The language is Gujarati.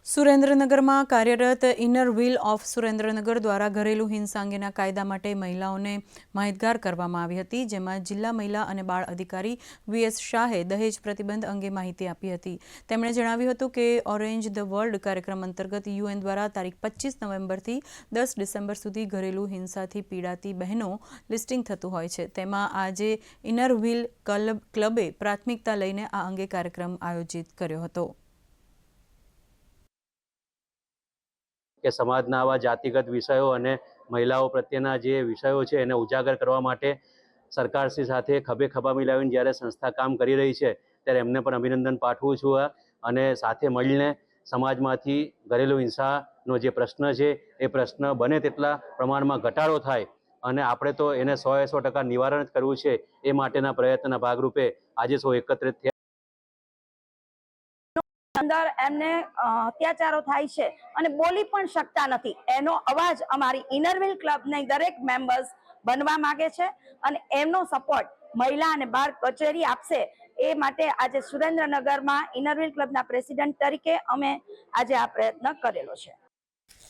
સુરેન્દ્રનગરમાં કાર્યરત ઇનર વ્હીલ ઓફ સુરેન્દ્રનગર દ્વારા ઘરેલુ હિંસા અંગેના કાયદા માટે મહિલાઓને માહિતગાર કરવામાં આવી હતી, જેમાં જિલ્લા મહિલા અને બાળ અધિકારી વીએસ શાહે દહેજ પ્રતિબંધ અંગે માહિતી આપી હતી। તેમણે જણાવ્યું હતું કે ઓરેન્જ ધ વર્લ્ડ કાર્યક્રમ અંતર્ગત યુએન દ્વારા તારીખ 25 નવેમ્બરથી 10 ડિસેમ્બર સુધી ઘરેલુ હિંસાથી પીડાતી બહેનો લિસ્ટિંગ થતું હોય છે। તેમાં આજે ઇનર વ્હીલ ક્લબે પ્રાથમિકતા લઈને આ અંગે કાર્યક્રમ આયોજિત કર્યો હતો। કે સમાજના આવા જાતિગત વિષયો અને મહિલાઓ પ્રત્યેના જે વિષયો છે એને ઉજાગર કરવા માટે સરકારશ્રી સાથે ખભે ખભા મિલાવીને જ્યારે સંસ્થા કામ કરી રહી છે ત્યારે એમને પણ અભિનંદન પાઠવું છું અને સાથે મળીને સમાજમાંથી ઘરેલુ હિંસાનો જે પ્રશ્ન છે એ પ્રશ્ન બને તેટલા પ્રમાણમાં ઘટાડો થાય અને આપણે તો એને 100% નિવારણ જ કરવું છે। એ માટેના પ્રયત્નના ભાગરૂપે આજે સૌ એકત્રિત થયા। અંદર એમને અત્યાચારો થાય છે અને બોલી પણ શકતા નથી, એનો અવાજ અમારી ઇનર વ્હીલ ક્લબના દરેક મેમ્બર્સ બનવા માંગે છે અને એમનો સપોર્ટ મહિલા અને બાળ કચેરી આપશે। એ માટે આજે સુરેન્દ્રનગરમાં ઇનર વ્હીલ ક્લબના પ્રેસિડેન્ટ તરીકે અમે આજે આ પ્રયત્ન કરેલો છે।